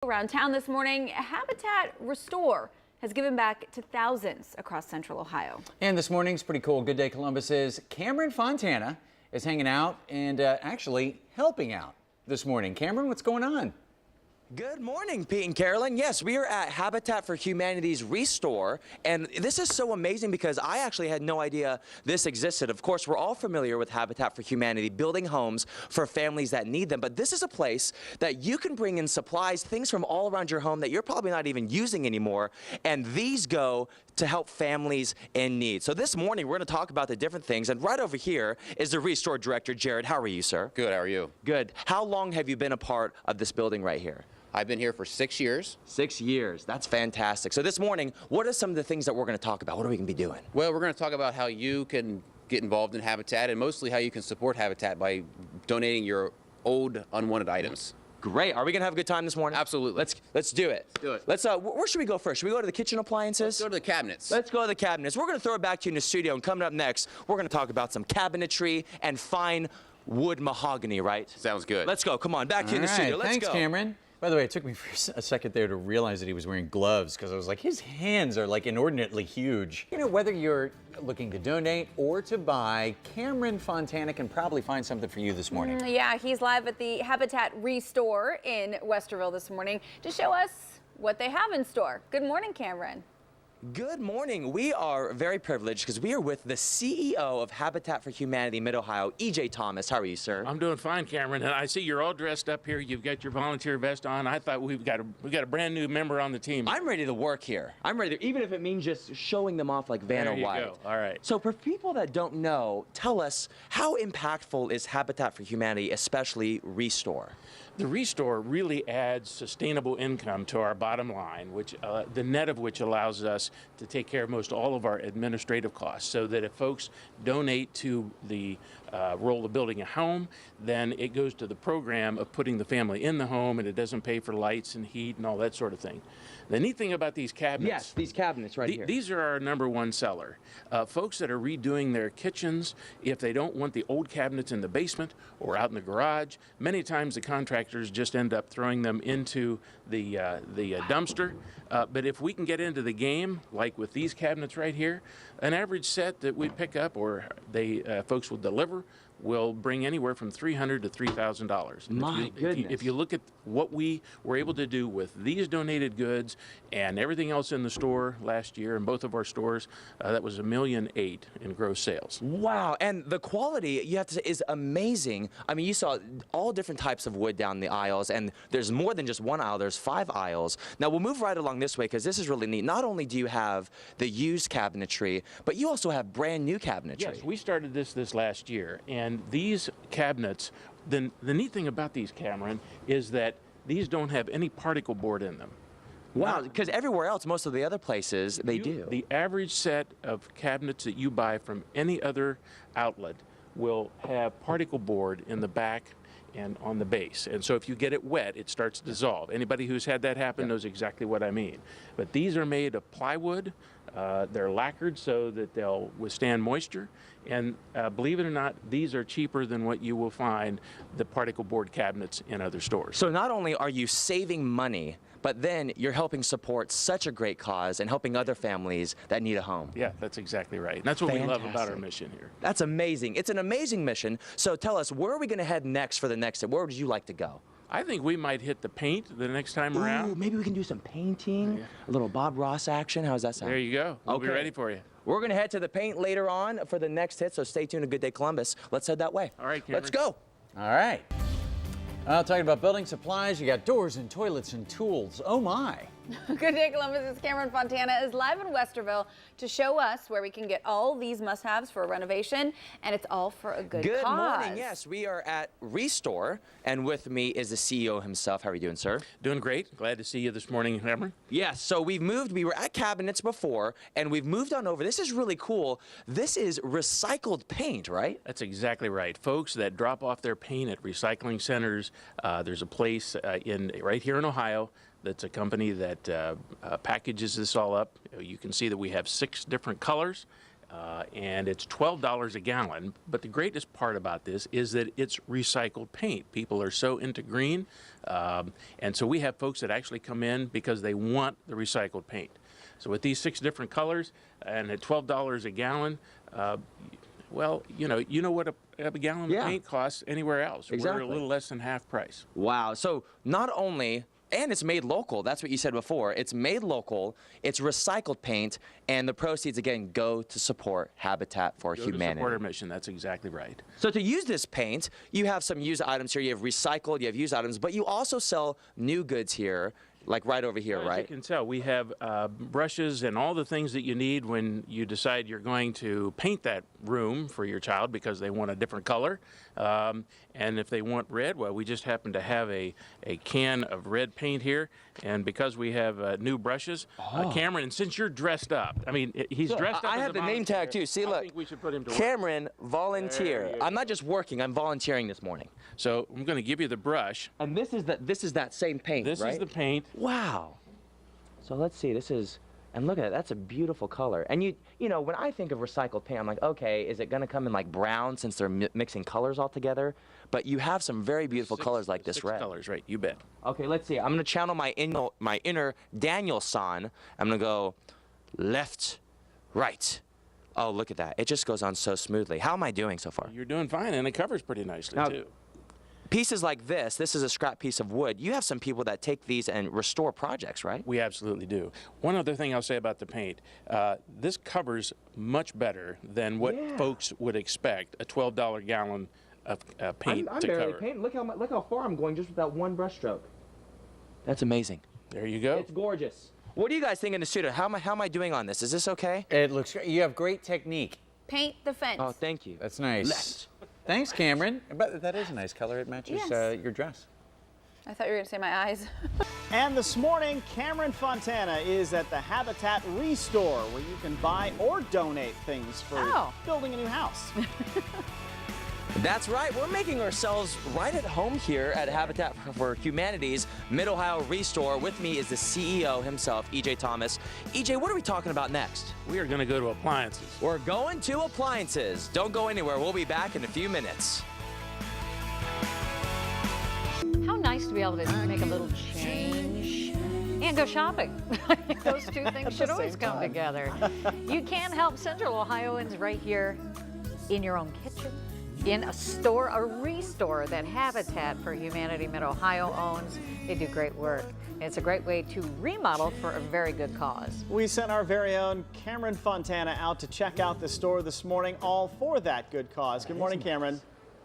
Around town this morning, Habitat ReStor has given back to thousands across central Ohio. And this morning's pretty cool. Good Day Columbus's Cameron Fontana is hanging out and actually helping out this morning. Cameron, what's going on? Good morning, Pete and Carolyn. Yes, we are at Habitat for Humanity's ReStor, and this is so amazing because I actually had no idea this existed. Of course, we're all familiar with Habitat for Humanity, building homes for families that need them, but this is a place that you can bring in supplies, things from all around your home that you're probably not even using anymore, and these go to help families in need. So this morning, we're going to talk about the different things, and right over here is the ReStor director, Jared. How are you, sir? Good, how are you? Good. How long have you been a part of this building right here? I've been here for 6 years. 6 years. That's fantastic. So this morning, what are some of the things that we're going to talk about? What are we going to be doing? Well, we're going to talk about how you can get involved in Habitat and mostly how you can support Habitat by donating your old unwanted items. Great. Are we going to have a good time this morning? Absolutely. Let's do it. Do it. Let's where should we go first? Should we go to the kitchen appliances? Let's go to the cabinets. Let's go to the cabinets. We're going to throw it back to you in the studio, and coming up next, we're going to talk about some cabinetry and fine wood mahogany, right? Sounds good. Let's go. Come on, back to you in the studio. Let's Thanks, go. Cameron. By the way, it took me for a second there to realize that he was wearing gloves because I was like, his hands are like inordinately huge. You know, whether you're looking to donate or to buy, Cameron Fontana can probably find something for you this morning. Yeah, he's live at the Habitat ReStor in Westerville this morning to show us what they have in store. Good morning, Cameron. Good morning. We are very privileged because we are with the CEO of Habitat for Humanity Mid-Ohio, E.J. Thomas. How are you, sir? I'm doing fine, Cameron, and I see you're all dressed up here. You've got your volunteer vest on. I thought we got a brand new member on the team. I'm ready to work here. I'm ready to, even if it means just showing them off like Vanna White. There you go. All right. So for people that don't know, tell us, how impactful is Habitat for Humanity, especially ReStor? The ReStor really adds sustainable income to our bottom line, which the net of which allows us to take care of most all of our administrative costs, so that if folks donate to the role of building a home, then it goes to the program of putting the family in the home, and it doesn't pay for lights and heat and all that sort of thing. The neat thing about these cabinets... Yes, these cabinets right here. These are our #1 seller. Folks that are redoing their kitchens, if they don't want the old cabinets in the basement or out in the garage, many times the contractors just end up throwing them into the dumpster. But if we can get into the game, like with these cabinets right here, an average set that we pick up or folks will deliver will bring anywhere from $300 to $3,000. My goodness. If you look at what we were able to do with these donated goods and everything else in the store last year, in both of our stores, that was $1.8 million in gross sales. Wow, and the quality, you have to say, is amazing. I mean, you saw all different types of wood down the aisles, and there's more than just one aisle, there's 5 aisles. Now, we'll move right along this way because this is really neat. Not only do you have the used cabinetry, but you also have brand new cabinetry. Yes, we started this last year, and these cabinets, the neat thing about these, Cameron, is that these don't have any particle board in them. Wow, because everywhere else, most of the other places, they do. The average set of cabinets that you buy from any other outlet will have particle board in the back and on the base. And so if you get it wet, it starts to dissolve. Anybody who's had that happen knows exactly what I mean. But these are made of plywood. They're lacquered so that they'll withstand moisture. And believe it or not, these are cheaper than what you will find the particle board cabinets in other stores. So not only are you saving money, but then you're helping support such a great cause and helping other families that need a home. Yeah, that's exactly right. And that's what we love about our mission here. That's amazing. It's an amazing mission. So tell us, where are we going to head next for the next step? Where would you like to go? I think we might hit the paint the next time around. Ooh, maybe we can do some painting, a little Bob Ross action. How does that sound? There you go. We'll be ready for you. We're going to head to the paint later on for the next hit, so stay tuned to Good Day Columbus. Let's head that way. All right, Cameron. Let's go. All right. Talking about building supplies, you got doors and toilets and tools. Oh my. Good Day Columbus's Cameron Fontana is live in Westerville to show us where we can get all these must-haves for a renovation, and it's all for a good cause. Good morning. Yes, we are at ReStor, and with me is the CEO himself. How are you doing, sir? Doing great. Glad to see you this morning, Cameron. Yes, so we were at cabinets before, and we've moved on over. This is really cool. This is recycled paint, right? That's exactly right. Folks that drop off their paint at recycling centers, there's a place right here in Ohio that's a company that packages this all up. You can see that we have 6 different colors. and it's $12 a gallon. But the greatest part about this is that it's recycled paint. People are so into green, and so we have folks that actually come in because they want the recycled paint. So with these 6 different colors and at $12 a gallon, well, you know what a gallon of paint costs anywhere else. Exactly. We're a little less than half price. Wow. So not only, and it's made local. That's what you said before. It's made local. It's recycled paint, and the proceeds again go to support Habitat for Go to Humanity. support our mission. That's exactly right. So to use this paint, you have some used items here. You have recycled, you have used items, but you also sell new goods here, like right over here, As right? you can tell, we have brushes and all the things that you need when you decide you're going to paint that room for your child because they want a different color. And if they want red, well, we just happen to have a can of red paint here. And because we have new brushes, Cameron, and since you're dressed up, I mean, he's dressed up I as have a the name volunteer. tag too. See, I look. think we should put him to work. Cameron, volunteer. There you I'm not just working, I'm volunteering this morning. So I'm going to give you the brush. And this is that same paint, This right? is the paint. Wow. So let's see, this is, and look at it, that's a beautiful color. And you know, when I think of recycled paint, I'm like, okay, is it gonna come in like brown since they're mixing colors all together? But you have some very beautiful colors like this 6 red. colors, right? You bet. Okay, let's see. I'm gonna channel my inner Daniel San. I'm gonna go left, right. Oh, look at that. It just goes on so smoothly. How am I doing so far? You're doing fine, and it covers pretty nicely, Now, too. Pieces like this is a scrap piece of wood. You have some people that take these and restore projects, right? We absolutely do. One other thing I'll say about the paint, this covers much better than what folks would expect a $12 gallon of paint I'm to barely cover. painting. Look how far I'm going just with that one brush stroke. That's amazing. There you go. It's gorgeous. What do you guys think in the studio? How am I doing on this? Is this okay? It looks great. You have great technique. Paint the fence. Oh, thank you. That's nice. Left. Thanks, Cameron. But that is a nice color. It matches Yes. your dress. I thought you were going to say my eyes. And this morning, Cameron Fontana is at the Habitat ReStor, where you can buy or donate things for building a new house. That's right. We're making ourselves right at home here at Habitat for Humanity's Mid-Ohio ReStor. With me is the CEO himself, E.J. Thomas. E.J., what are we talking about next? We are going to go to appliances. We're going to appliances. Don't go anywhere. We'll be back in a few minutes. How nice to be able to make a little change and go shopping. Those two things should always come together. You can't help Central Ohioans right here in your own kitchen, in a store, a ReStor that Habitat for Humanity Mid-Ohio owns. They do great work. It's a great way to remodel for a very good cause. We sent our very own Cameron Fontana out to check out the store this morning, all for that good cause. Good morning, Cameron.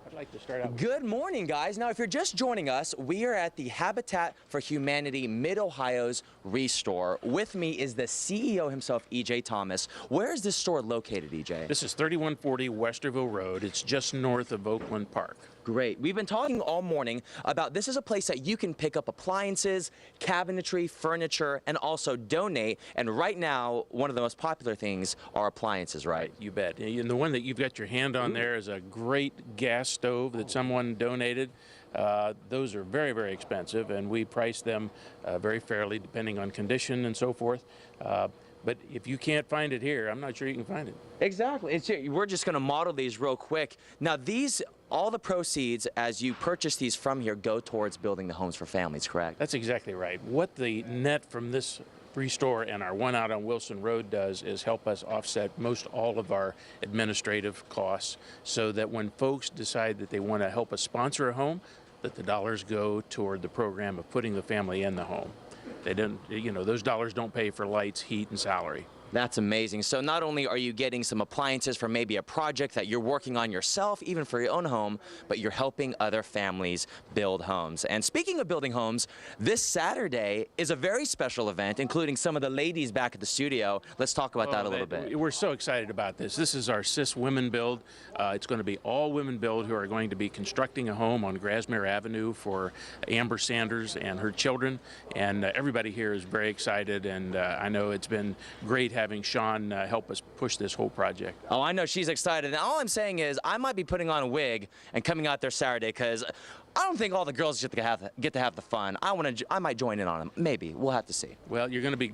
I'd like to start out. Good morning, guys. Now, if you're just joining us, we are at the Habitat for Humanity Mid-Ohio's ReStor. With me is the CEO himself, E.J. Thomas. Where is this store located, E.J.? This is 3140 Westerville Road. It's just north of Oakland Park. Great. We've been talking all morning about this is a place that you can pick up appliances, cabinetry, furniture, and also donate. And right now, one of the most popular things are appliances, right? You bet. And the one that you've got your hand on there is a great gas stove that someone donated. Those are very, very expensive, and we price them very fairly depending on condition and so forth. But if you can't find it here, I'm not sure you can find it. Exactly. We're just going to model these real quick. Now, all the proceeds as you purchase these from here go towards building the homes for families, correct? That's exactly right. What the net from this ReStor and our one out on Wilson Road does is help us offset most all of our administrative costs so that when folks decide that they want to help us sponsor a home, that the dollars go toward the program of putting the family in the home. They don't, those dollars don't pay for lights, heat, and salary. That's amazing. So not only are you getting some appliances for maybe a project that you're working on yourself, even for your own home, but you're helping other families build homes. And speaking of building homes, this Saturday is a very special event, including some of the ladies back at the studio. Let's talk about that a little bit. We're so excited about this. This is our Sis Women Build. It's going to be all women build who are going to be constructing a home on Grasmere Avenue for Amber Sanders and her children. And everybody here is very excited, and I know it's been great having Sean help us push this whole project. Oh, I know she's excited. And all I'm saying is I might be putting on a wig and coming out there Saturday because I don't think all the girls get to have the fun. I might join in on them. Maybe. We'll have to see. Well, you're going to be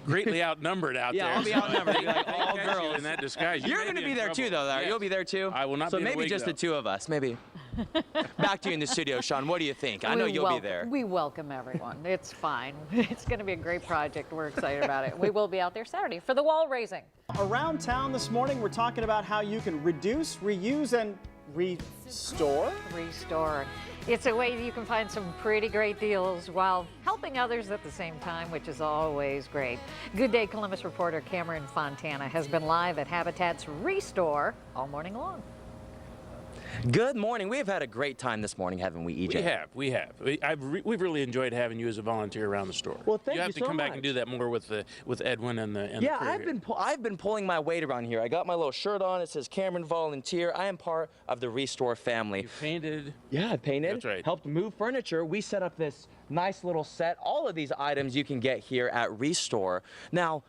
greatly outnumbered out there. Yeah, I'll be so outnumbered. they- Like they all catch you girls. in that disguise. You're going to be there too, though. Yes. You'll be there too. I will not so be in the maybe wig, just the though. two of us. Maybe. Back to you in the studio, Sean. What do you think? I know you'll be there. We welcome everyone. It's fine. It's going to be a great project. We're excited about it. We will be out there Saturday for the wall raising. Around town this morning, we're talking about how you can reduce, reuse, and restore. ReStor. It's a way you can find some pretty great deals while helping others at the same time, which is always great. Good Day Columbus reporter Cameron Fontana has been live at Habitat's ReStor all morning long. Good morning. We've had a great time this morning, haven't we, EJ? We have. We've really enjoyed having you as a volunteer around the store. Well, thank you you have to so come back much. and do that more with Edwin and the Yeah, crew here. I've been pulling my weight around here. I got my little shirt on. It says Cameron Volunteer. I am part of the ReStor family. You painted. Yeah, I painted. That's right. Helped move furniture. We set up this nice little set. All of these items you can get here at ReStor. Now,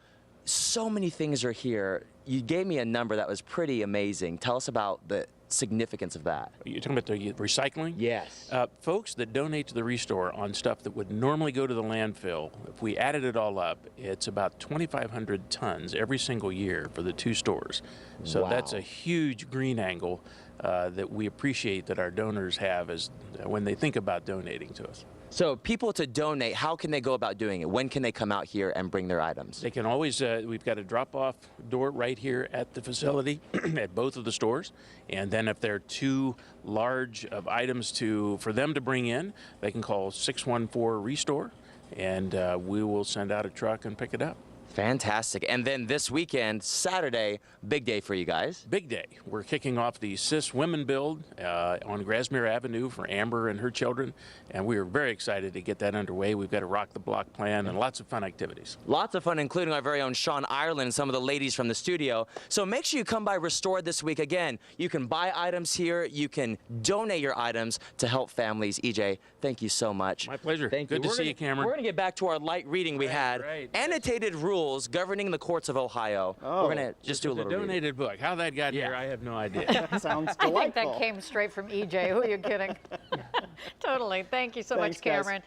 so many things are here. You gave me a number that was pretty amazing. Tell us about the significance of that. You're talking about the recycling? Yes. Folks that donate to the ReStor on stuff that would normally go to the landfill, if we added it all up, it's about 2,500 tons every single year for the two stores. So Wow. that's a huge green angle that we appreciate that our donors have as when they think about donating to us. So people to donate, how can they go about doing it? When can they come out here and bring their items? They can always, we've got a drop-off door right here at the facility at both of the stores. And then if they're too large of items for them to bring in, they can call 614-ReStor, and we will send out a truck and pick it up. Fantastic. And then this weekend, Saturday, big day for you guys. Big day. We're kicking off the Cis Women Build on Grasmere Avenue for Amber and her children, and we are very excited to get that underway. We've got a rock the block plan and lots of fun activities. Lots of fun, including our very own Sean Ireland and some of the ladies from the studio. So make sure you come by ReStor this week. Again, you can buy items here. You can donate your items to help families. EJ, thank you so much. My pleasure. Thank Good you. to see you, Cameron. We're going to get back to our light reading we had. right. Annotated rules governing the courts of Ohio. Oh. We're going to just do a The little reading. donated book. How that got here, Yeah. I have no idea. Sounds I delightful. think that came straight from EJ. Who are you kidding? Totally. Thank you so Thanks, much, guys. Cameron.